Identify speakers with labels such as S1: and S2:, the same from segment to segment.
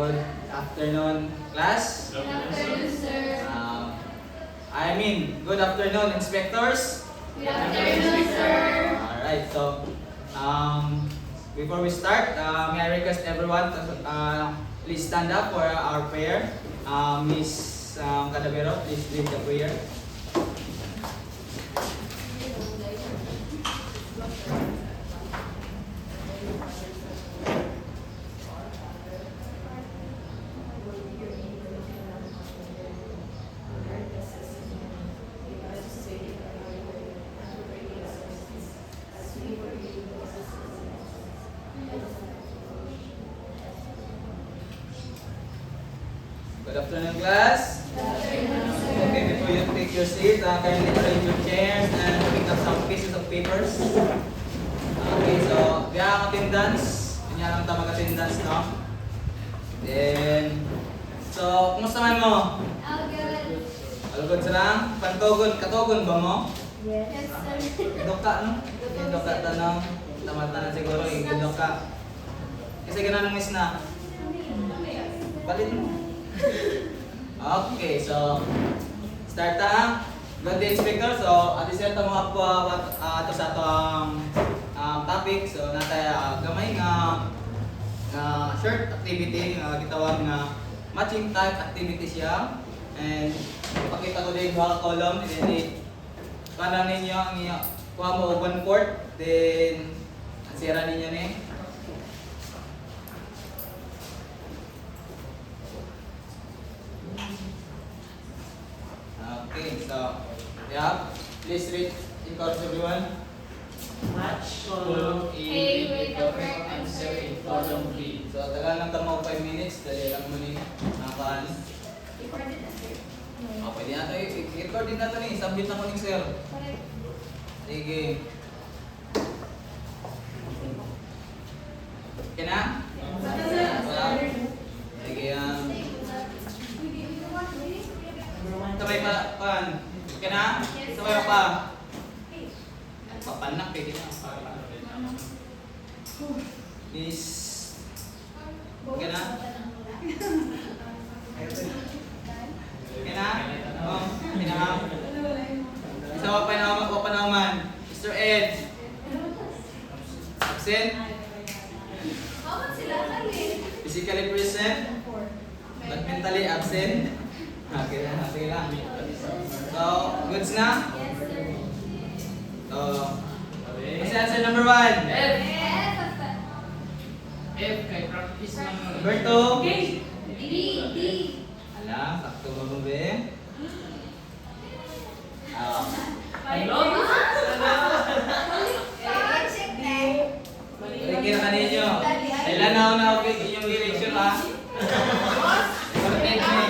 S1: Good afternoon, class.
S2: Good afternoon, sir.
S1: Good afternoon, inspectors.
S2: Good afternoon, sir.
S1: Alright, so before we start, may I request everyone to please stand up for our prayer. Miss Cadavero, please lead the prayer. Good afternoon, class.
S2: Good afternoon, sir.
S1: Okay, before you take your seat, kindly arrange your chairs and pick up some pieces of papers. Okay, so biya attendance. Kanya lang ta mag-attendance, no? Then, so, kumusta man mo?
S2: All good.
S1: Alugod sa lang? Katugon ba mo?
S2: Yes, sir.
S1: Doka, no? Doka, tanong. Tamata na siguro, doka. Kasi ganun ang miss na. Balit mo. Okay, so start ta. Good day, speaker. So, at-set mo ako ato sa atong topic. So, natay gamay nga short activity nga gitawag nga matching type activity siya. And ipakita ko din yung column and then kanan ninyo ang kuha mo 1/4 then sira ninyo ni. Okay, so yeah, please read in chorus everyone.
S3: Match column A with the correct answer in column B.
S1: So tagal lang tamo 5 minutes, dali lang mo ni nakaan.
S2: Recorded na, sir.
S1: Oh, pwede na tayo, i-record din natin eh, submit na ko ni sir.
S2: Correct.
S1: Sige. Okay na? Sige yan. Sabay pa, pan. Okay na? Sabay pa. Papanak eh, gina. Please. Okay na? Okay na? Oh, okay na. Isa pa naman. Mr. Ed. Absent?
S2: Bakit sila kami?
S1: Physically present? But mentally absent? Okay na, sige lang. So, goods na?
S2: Yes, sir.
S1: So, what's answer number 1?
S3: F.
S2: Yes, basta.
S3: F kay practice lang.
S1: Number 2?
S2: D.
S1: Ala, sakto ba mo be?
S3: Hello?
S2: Check na.
S1: Balik kina kaninyo. Kailan na okay inyong direction ha? Correct me.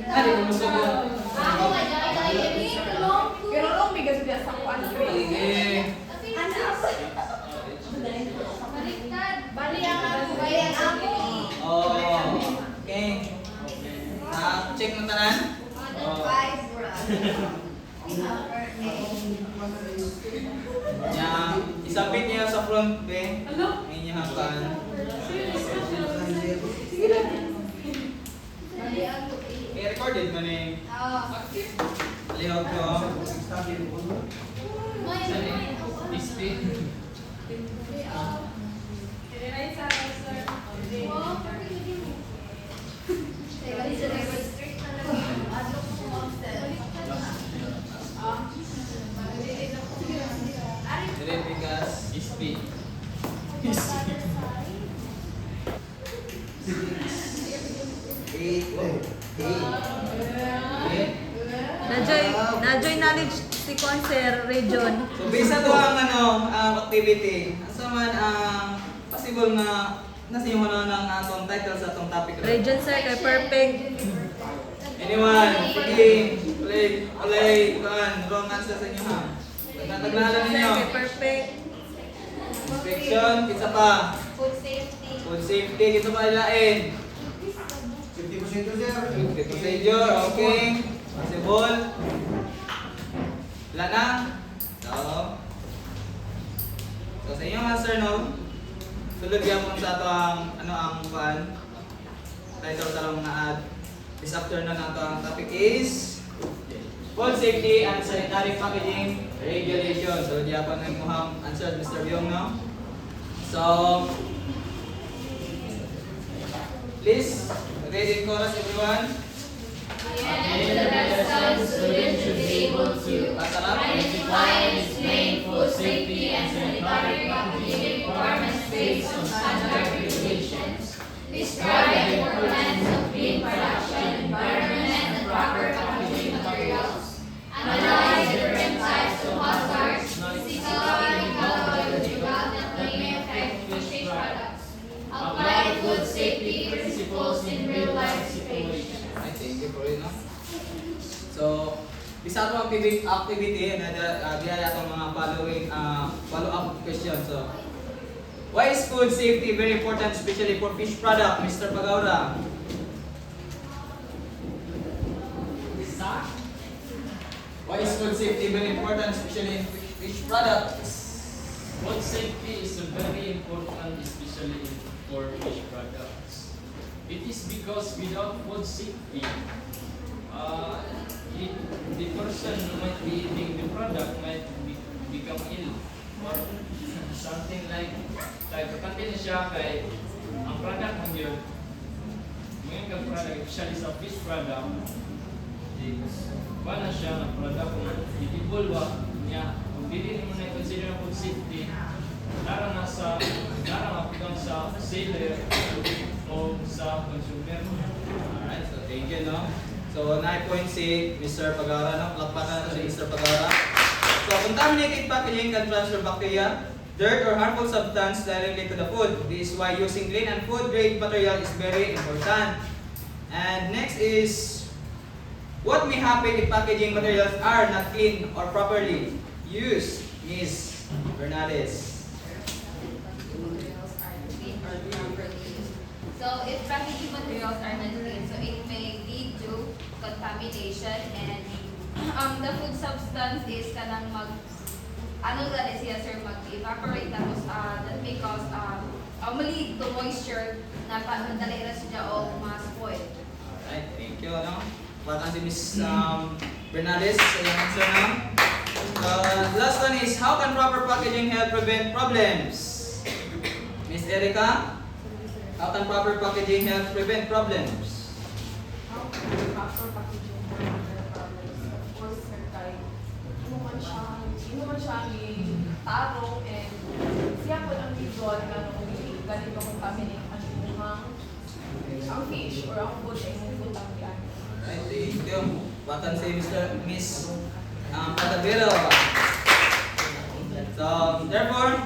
S1: Hari mo subo.
S2: Ako nga, jay, tulong.
S1: Sige.
S2: Baliktad. Bali ang ako, bali ang ako.
S1: Oh. Okay. Check mo tanan? Nya, isabit niya sa front be. Inyo hakan.
S2: Bali ang
S1: I-recorded mo ni. Lihok ko.
S3: Display.
S1: Dire bigas.
S3: Display.
S4: Najoy knowledge si Conser Region.
S1: So bisa to ang activity. Asa man possible nga nasa yung ng atong title sa atong topic.
S4: Region sir kay perfect.
S1: Anyone? Play, wrong answer sa inyo ha. Taglalan
S4: Sir
S1: ninyo.
S4: kay perfect.
S1: Inspection, kita pa.
S2: Food safety.
S1: Food safety, kita pa ilain.
S5: 50% sir.
S1: Procedure, okay. Possible. Wala na? So sa inyong answer, no? sulod gyapon sa ato ang ano ang kuan. Title tarong na ad. This afternoon ato ang topic is food safety and sanitary packaging regulations. So gyapon ang muhang answer Mr. Byong no. So please read in chorus everyone.
S2: Students should be able to identify and explain food safety and sanitary packaging requirements based on standard regulations, describe the importance of clean production environment and proper packaging materials, analyze different types of hazards, physical, chemical, biological, that may affect fish products, apply food safety principles in real life situations.
S1: I thank you for it no. So bisa ato activity na diya atong mga following follow-up questions. So why is food safety very important especially for fish product, Mr. Pagaura? Why is food safety very important especially in fish products?
S3: Food safety is very important, especially for fish products. It is because without food safety, the person who might be eating the product might become ill or something like kakantin siya kay ang product mo yun. Ngayon kang product, especially sa fish product, wala siya ng product kung edible ba niya. Kung hindi mo na i-consider ang food safety, darang na sa seller o sa consumer.
S1: Alright, so thank you no. So 9.6 Mr. Pagara no, plakpakan na si Mr. Pagara. So contaminated packaging can transfer bacteria, dirt or harmful substance directly to the food. This is why using clean and food grade material is very important. And next is what may happen if packaging materials are not clean or properly used, Ms. Bernales?
S2: Materials are clean or properly used. So if packaging materials are not clean, so it may lead to contamination and the food substance is kanang mag-evaporate tapos that may cause lead to moisture na padali ra siya o ma-spoil.
S1: Alright, thank you no. Patan si Ms. Bernales sa iyong answer na. Last one is how can proper packaging help prevent problems? Ms. Erica, how can proper packaging help prevent problems?
S6: How can proper packaging prevent problems? Of course, sir, kay inuman siya ni tarong and siya po ang visual na nung ganito contaminate ang inuhang ang fish or ang food ay mong ang yan.
S1: Alright, thank you. Patan si Miss Patavero. So, therefore,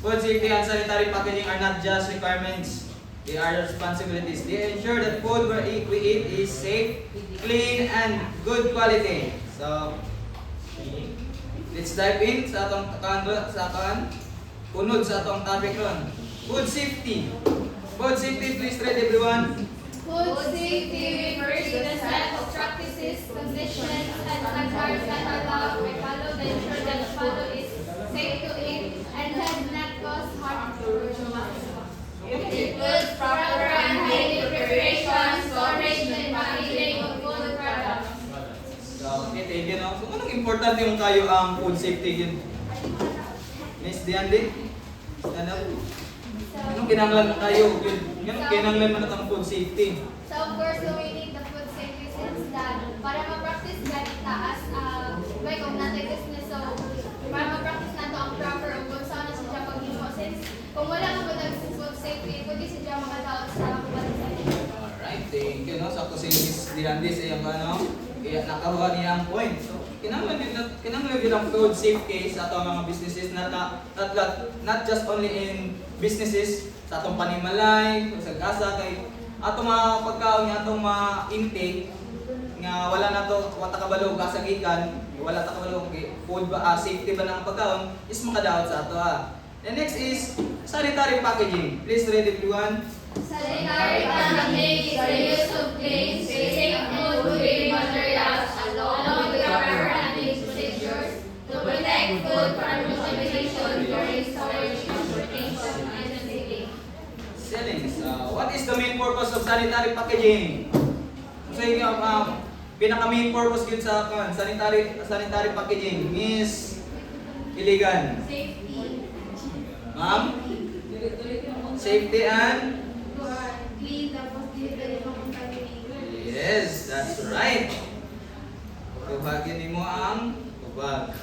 S1: food safety and sanitary packaging are not just requirements, they are responsibilities. They ensure that food we eat is safe, clean, and good quality. So, let's dive in sa atong punod sa atong topic ron. Food safety. Food safety, please read everyone.
S2: Food safety refers to the set of practices, conditions, and standards that allow or follow to ensure that the food is safe to eat and does not cause harm to humans. It includes proper and hygienic preparation, storage, and packaging of food products.
S1: So, okay, thank you. No? So, anong importante yung kayo ang food safety yun? Miss Diande? Stand up. Anong kinanglan mo kayo? Anong kinanglan mo na ang food safety?
S2: So of course, we need the food safety since that para ma-practice ganit taas, may kung natin business, so para ma-practice nato ang proper o kung saan na siya pag-imo since kung wala ka ba food safety, pwede siya makatawag sa kapalitan.
S1: Alright, thank you. No? So, ako si Miss Diande sa iyong kaya nakakuha niya ang point. So, kinanglan yun ang food safety sa atong mga businesses not just only in businesses, sa atong panimalay, sa gasa, kay atong mga pagkaon nga atong mga intake nga wala na to wala kabalo kasagikan, wala ta kabalo food ba safety ba ng pagkaon is makadaot sa ato ha. The next is sanitary packaging. Please read it everyone.
S2: Sanitary packaging is the use of clean, safe, food grade materials along with proper handling procedures to protect food from contamination during storage, transportation, and shipping.
S1: sanitary packaging. So yung pinaka main purpose gyud sa sanitary packaging is iligan.
S2: Safety.
S1: Ma'am, safety and
S2: Clean, tapos dili contaminated.
S1: yes, that's right. Tubagin mo ang tubag.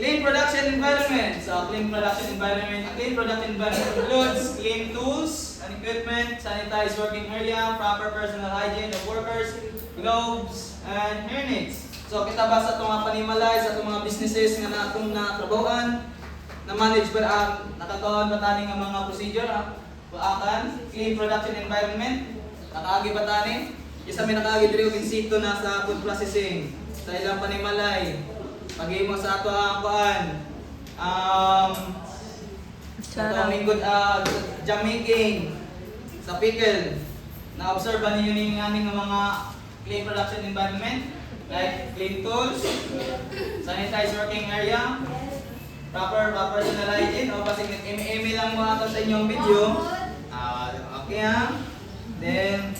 S1: Clean production environment. So, clean production environment. A clean production environment includes clean tools and equipment, sanitized working area, proper personal hygiene of workers, gloves, and hairnets. So, kita ba sa itong mga panimalay, sa itong mga businesses nga na itong natrabahoan, na-manage ba, nakataon ba tani nga mga procedure, akan, clean production environment, nakaagi ba tani? Isa may nakaagi diri og insito na sa food processing, sa ilang panimalay. Pag-imo sa ato ang kuan, sa ato ang good jam making, sa pickle, na-observe ba ninyo ning aming mga clean production environment? Like clean tools, sanitized working area, proper personal hygiene, o kasi eme lang mo ato sa inyong video. Okay ha? Then,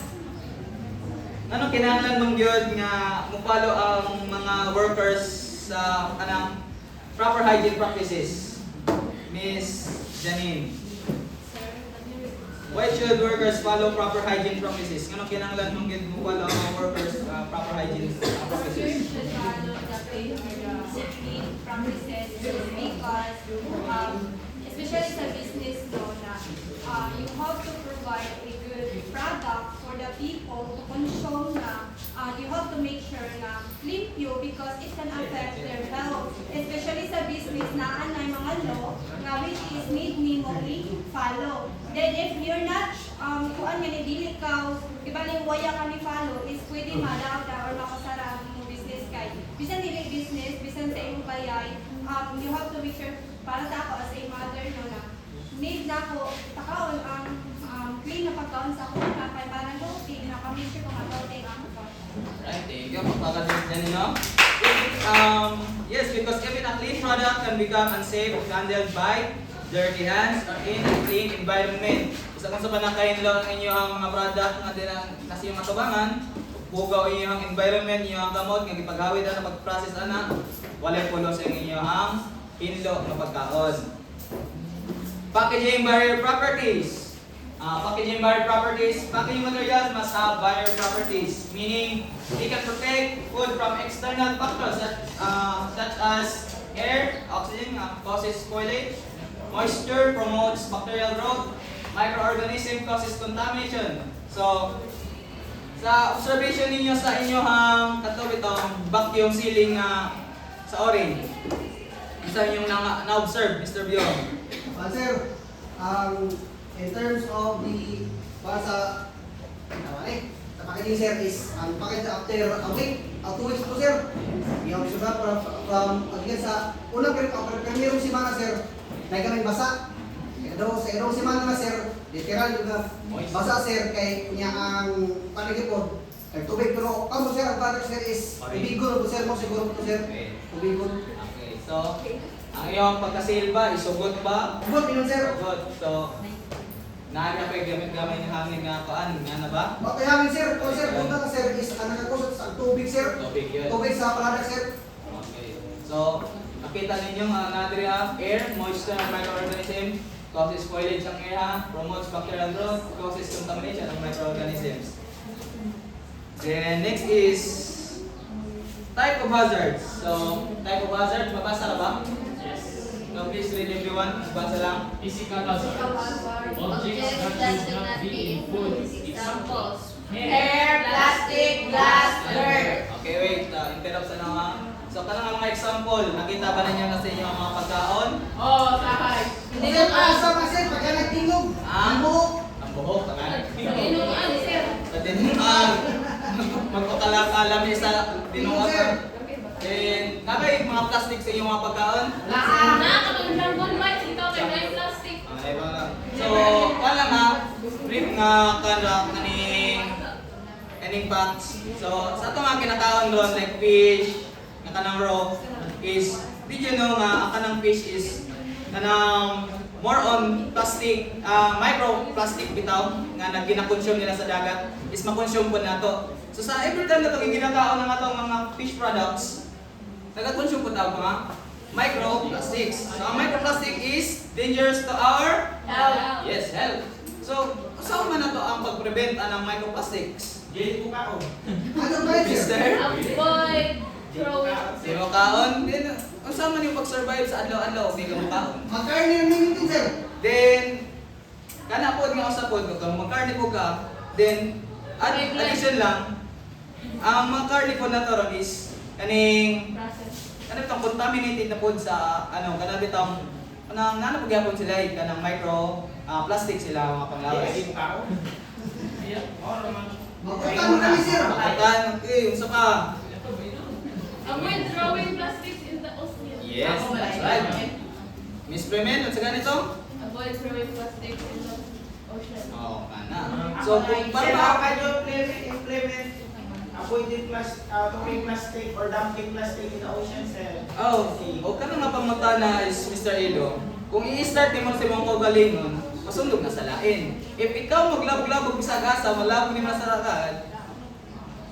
S1: ano kinahanglan mong gyud nga mo-follow ang mga workers sa kanang proper hygiene practices? Miss Janine. Why should workers follow proper hygiene practices? Ano kinahanglan mong gyud mo-follow ang mga workers proper hygiene practices?
S2: Should follow the safety practices because, especially sa business no, na you have to provide a good product for the people to consume na you have to make sure na limpyo because it can affect their health. Especially sa business na anay mga law nga which is need mo follow. Then if you're not kuan nga ni dili ka ibaling waya ka ni follow is pwede madawda or makasara ang imong business kay bisan dili business bisan sa imong bayay you have to make sure para sa ako as a mother no na need na ko takaon ang clean na pagkaon sa ako na kay para healthy na ka make sure ko matawag ang ako.
S1: Right, thank you. Pagkakalit din, no? Yes, because even a clean product can become unsafe if handled by dirty hands or in a clean environment. Isa kung sa panakain lang ang inyong mga product nga din kasi yung matubangan, bugaw inyong environment, inyong kamot, nga ipaghawid na pag-process na, walay pulo sa inyong hinlo na pagkaon. Packaging barrier properties. Packaging materials must have barrier properties, meaning they can protect food from external factors such as air, oxygen causes spoilage, moisture promotes bacterial growth, microorganism causes contamination. So, sa observation ninyo sa inyong katulad itong vacuum sealing sa orange, isa inyong na-observe, Mr. Bion.
S5: Sir, in terms of the para sa packaging sir is ang package after a week, 2 weeks po sir. Yung sugat from again sa unang primerong simana sir, na kami basa. Sa irong simana na sir, literal yung basa sir kay niya ang packaging po. Kay tubig pero kamo sir ang product sir is tubigon po sir mo siguro po sir. Tubigon.
S1: Okay, so ang iyong pagka-seal ba, isugot ba?
S5: Good yun sir.
S1: Sugot. So, naagya pa yung gamit-gamit ng hangin nga paan, nga na ba?
S5: Okay, hangin sir. Kung sir, punta ka sir is nakakusot sa tubig sir.
S1: Tubig yun.
S5: Tubig sa product sir.
S1: Okay. So, nakita ninyo natin air, moisture, and microorganism, causes spoilage ng air, promotes bacterial growth, causes contamination ng microorganisms. Then, next is type of hazards. So, type of hazards, mabasa na ba?
S3: Yes.
S1: So, please read everyone. Basa lang.
S3: Physical hazards. Objects that should not be in food. Examples.
S2: Hair, plastic, glass, dirt.
S1: Okay, wait. Interrupt sa nga. So, kanang mga example, nakita ba ninyo na sa inyo ang mga pagkaon?
S6: Oh, sahay.
S5: Hindi ka sa sir, pagka nagtingog. Ang buhok.
S1: Ang buhok, tangan.
S6: Inuan, sir.
S1: Sa dinungan. Magpakalakalami sa dinungan. Then, nakay mga plastic sa inyong mga pagkaon?
S6: Nakakatulong lang one bite. Ikaw kay may plastic.
S1: Okay, ba? So, wala nga, brief nga kaning packs. So, sa ito mga kinakaon doon, like fish, na kanang raw, is, did you know nga, ang kanang fish is, kanang more on plastic, microplastic bitaw nga nagina-consume nila sa dagat is ma-consume po nato. So sa every time na itong ginataon ng atong mga fish products, nag-consume po tayo mga microplastics. So ang microplastic is dangerous to our
S6: Health.
S1: yes, health. So, saan man na to ang pag-prevent ng microplastics?
S2: Jay ko ka
S5: Ano ba yun, sir?
S1: Mister?
S6: Avoid throwing.
S1: Zero kaon? Then, saan man yung pag-survive sa adlaw-adlaw? Hindi ka makaon.
S5: Magkarni ng limitin, sir.
S1: Then, kana po nga usapod ko, kung mag-carne po ka, then, addition lang, ang mga carne po na to ron is, kaning, ano itong contaminated na po sa, ano, kanang bitang, kanang nanapag-yapon sila, kanang micro, plastic sila, mga panglawas.
S2: Jay ko ka
S5: Magkutan mo kami, sir.
S1: Makatan, okay, yung sa pa.
S6: Avoid throwing plastics in the ocean.
S1: Yes, that's right. Miss Bremen, at sa ganito?
S6: Avoid throwing plastics in the ocean.
S1: Oo, kana. So, kung
S2: Sir,
S1: para
S2: how can you implement avoiding throwing plastic or dumping plastic in the ocean, sir?
S1: oh, o ka na nga pangutana is Mr. Edo, kung i-start mo sa mong kaugalingon, masundog na sa lain. If ikaw maglabog-labog sa gasa, malabog ni masarakan,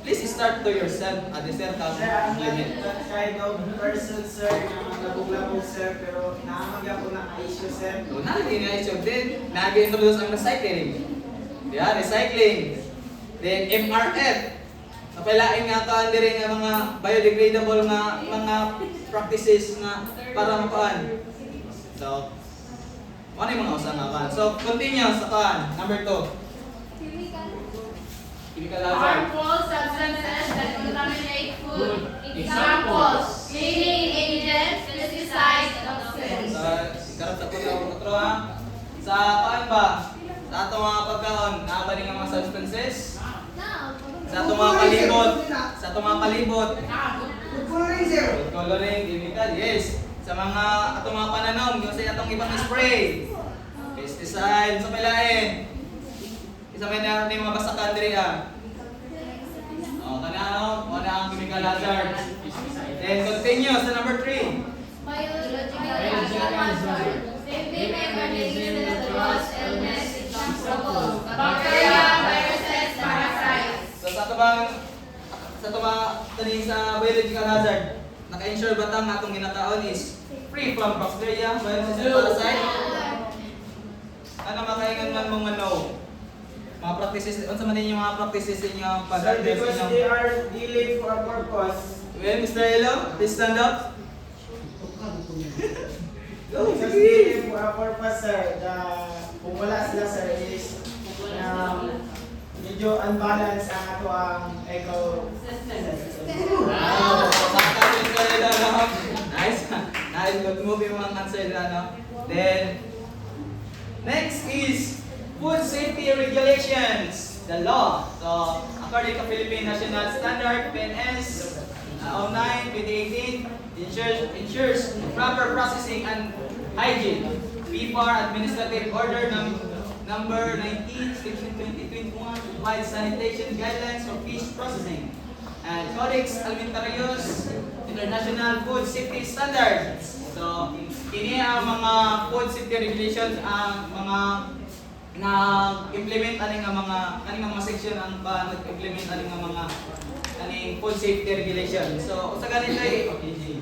S1: please start to yourself at the sir
S2: Sir, I'm
S1: limit.
S2: not that kind of person, sir, na labog-labog, sir, pero nakamagya ko na issue, sir.
S1: So, nalagay na issue din, nag-introduce ang recycling. Yeah, recycling. Then, MRF. Napailain nga ito rin nga mga biodegradable nga mga practices na para makuan. So, ano yung mga usang nga kan? So, continue sa kan. Number 2. Chemical hazard.
S6: Harmful substances that contaminate food. Examples: cleaning agents, pesticides, toxins.
S1: Karap sa kutro ha. Sa kaan ba? Sa atong mga pagkaon, naabali nga mga substances. Sa atong mga palibot. Sa atong mga palibot.
S5: Good coloring, sir.
S1: Food coloring, chemical, yes. Sa mga atong mga pananom, yung sa atong ibang spray. Pesticide, sa palain. Isa may na yung mga basakan diri ah. Oh, kana ang chemical hazard. Then continue sa number 3.
S6: Biological hazard. Safety mechanisms that cause illness, examples: bacteria, viruses, parasites.
S1: So sa to mga taning sa biological hazard, naka-ensure ba ta nga atong ginataon is free from bacteria, viruses, and parasite? Ano makaingon man mong ano? Mga practices, unsa man ninyo mga practices ninyo
S2: Sir,
S1: pag-address
S2: because
S1: ninyo?
S2: they are dealing for a purpose.
S1: Well, Mr. Elo, please stand up. Go,
S2: Because
S1: sige.
S2: dealing for a purpose, sir. Kung wala sila, sir, is medyo unbalanced ang ato ang eco.
S1: Wow, sakta Mr. Elo, no? Nice. Nice, good move yung mga answer na, no? Then, next is food safety regulations, the law. So, according to Philippine National Standard, PNS 09-2018, ensures proper processing and hygiene. PFAR Administrative Order number 19, section 2021, provides sanitation guidelines for fish processing. And Codex Alimentarius, International Food Safety Standards. So, ini ang mga food safety regulations, ang mga na-implement aning nga mga section ang ba nag-implement aning nga mga aning food safety regulation. So, sa ganito ay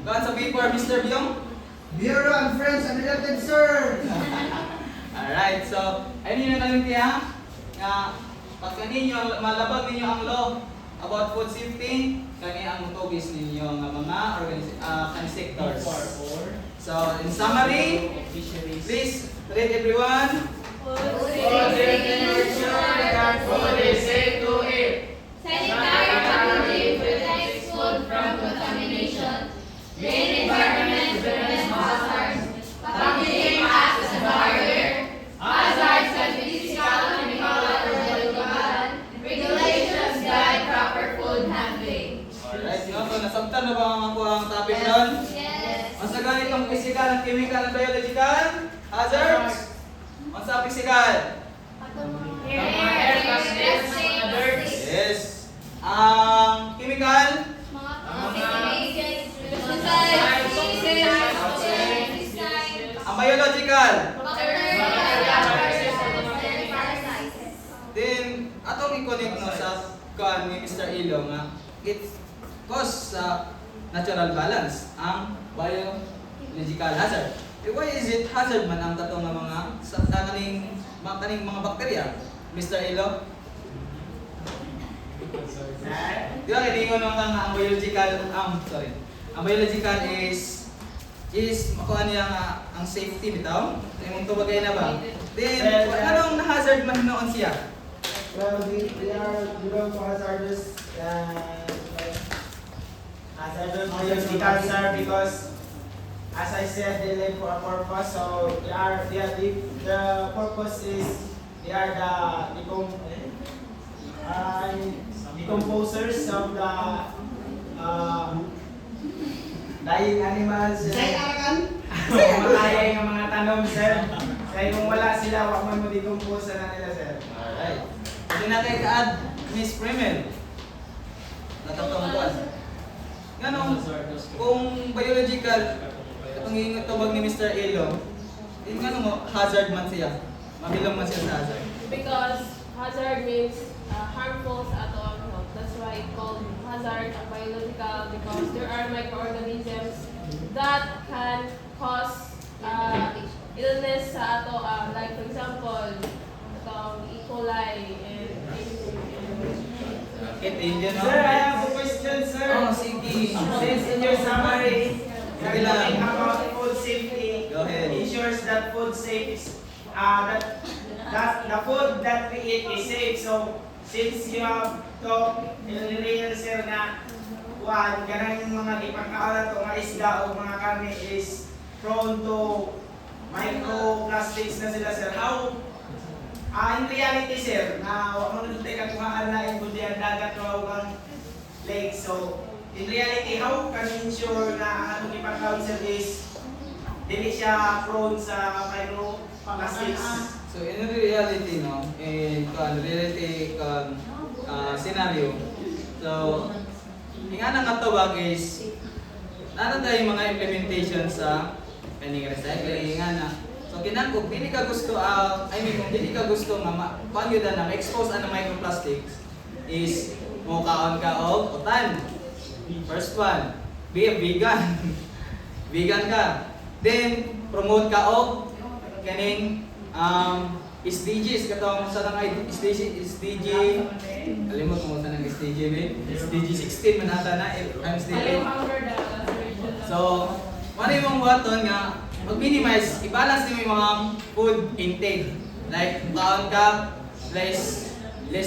S1: gaan sa paper Mr. Byong.
S5: Bureau and friends and relatives, sir.
S1: Alright, so ayun yung nalintiya nga pag kaninyo malabag ninyo ang law about food safety, kani ang mutugis ninyo nga mga sectors. So, in summary, please read everyone.
S6: Food safety ensure that food is safe to eat. Sanitary packaging protects food from contamination. Clean environment prevents hazards. Packaging acts as a barrier. Hazards can be physical, chemical, or biological. Regulations guide proper food handling.
S1: Alright, so nasabtan na ba ang topic doon?
S6: Yes.
S1: Ang sa ganitong physical, and chemical, and biological hazards? Ang sa physical? Yes. Ang chemical? Ang biological? natural balance, ang biological hazard. Why is it hazard man ang katong nga mga sa kaning mga bakterya? Mr. Elo? Di ba kiningon naman nga ang biological, ang biological is makuha niya nga ang safety bitaw. Imong tubagay na ba? Then, anong na-hazard man noon siya?
S7: Well, we are hazardous biological, sir, because as I said, they live for a purpose. So the purpose is they are the decomposers of the dying animals.
S5: Say arakan.
S7: Mamatay ang mga tanom, sir. Kaya kung wala sila, wag man mo decompose na nila, sir.
S1: Alright. Hindi na kayo ka-add, Miss Primel. Natatawag ko. Ganun, kung biological, itong tawag ni Mr. Elo, yung ano mo, hazard man siya. Mabilang man siya sa hazard.
S6: Because hazard means harmful sa ato ang health. That's why it's called hazard ang biological, because there are microorganisms that can cause illness sa ato. Like for example, itong E. coli and
S1: Indian, no?
S7: Sir, I have a question, sir.
S1: Oh, sige.
S7: Since in your summary,
S1: Sige
S7: you're
S1: lang.
S7: talking about food safety,
S1: Go ahead.
S7: ensures that food safe is, that the food that we eat is safe. So, since you have talked in real, sir, na ganang mga ipagkakalat o mga isda o mga karne is prone to microplastics na sila, sir. How in reality, sir, na wala mo nung katuhaan na imbudyan dagat o ang lake. So, in reality, how can we ensure na ang atong ipagkawin, sir, is dili siya prone sa microplastics?
S1: So in reality, no, in reality scenario, so nga nang atawag is nanon tayo mga implementation sa kaning recycling nga na. So kinako dili ka gusto kung dili ka gusto nga paano yun na ma-expose ang microplastics is mo kaon ka og utan. First one, be a vegan. Vegan ka. Then promote ka og kaning SDGs katong sa nang SDG kalimot mo sa nang SDG SDG 16 man ata na times daily. So ano yung buhaton nga mag-minimize, i-balance mo yung mga food intake. Like kaon ka less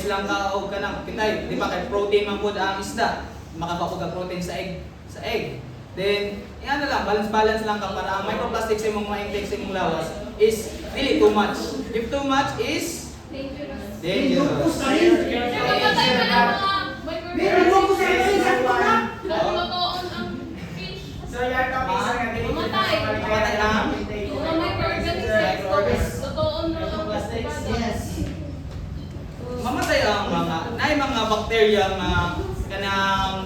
S1: lang ka og kanang kitay, di ba kay protein man pud ang isda, makakapog ka protein sa egg. Then yan na lang, balance lang ka para ang microplastics sa imong ma-intake sa imong lawas is really too much. If too much is dangerous.
S6: Mamatay pa lang mga
S5: Meron mo ko sa
S6: Totoo ang fish.
S7: So, you're talking sa nga dili
S6: Mamatay.
S1: Mamatay na.
S6: Mga microorganisms. Totoo na ang
S7: Plastics?
S5: Yes.
S1: Mamatay ang mga bacteria nga kanang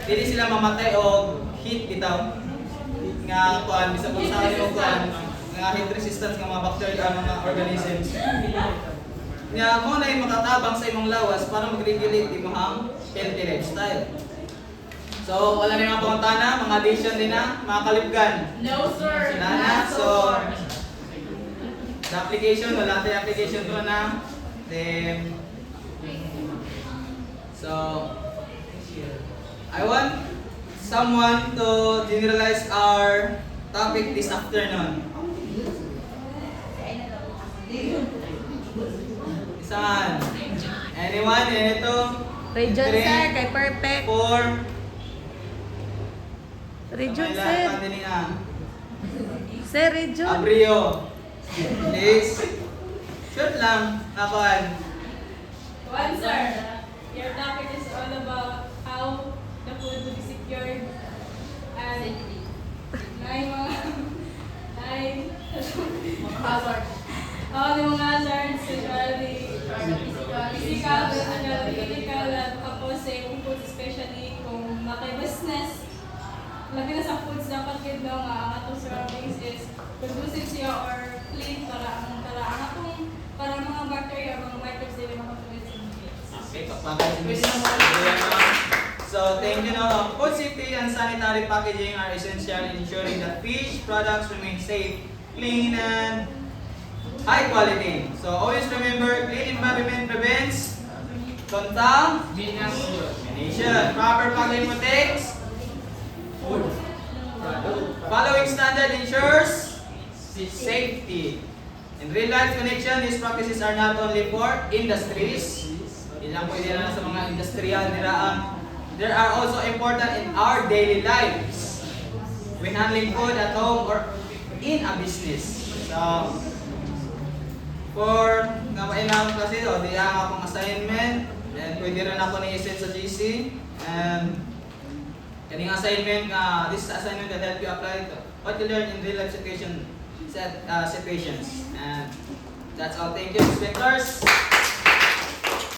S1: dili sila mamatay og heat bitaw. Nga kuan bisa kung sa iyo kuan nga heat resistant nga mga bacteria mga organisms. Nga mo na yung makatabang sa imong lawas para mag-regulate imong healthy lifestyle. So wala na mga pangutana, mga addition din na, mga kalipgan.
S6: No sir.
S1: Sila na. So sa application, wala tayong application to na. Then so I want someone to generalize our topic this afternoon. Saan? Anyone? Ito?
S4: Region sir, kay perfect.
S1: 4.
S4: Region sir. Sir, region.
S1: Abrio. Please. Short lang. Nakuan.
S6: One sir. Your topic is all about how the food will be secured and hazard. Yung mga hazards, especially physical, analytical, at tapos yung food, especially kung maki-business. Lagi na sa foods, dapat yun daw nga ang atong surroundings is conducive siya or clean para mga bacteria, mga microbes, dili makatuloy sa ingredients.
S1: Okay, pakpakay si Miss. So, So, thank you. No? Food safety and sanitary packaging are essential in ensuring that fish products remain safe, clean, and high quality. So, always remember, clean environment prevents contamination. Proper packaging protects food. Following standard ensures safety. In real life connection, these practices are not only for industries. Ilang pwede na sa mga industrial niraan. They are also important in our daily lives. When handling food at home or in a business. So, for namailang kasi, di ang akong assignment. And pwede rin ako ni-send sa GC. And kaning assignment, this assignment that help you apply to what you learn in real life situations. And that's all. Thank you, inspectors.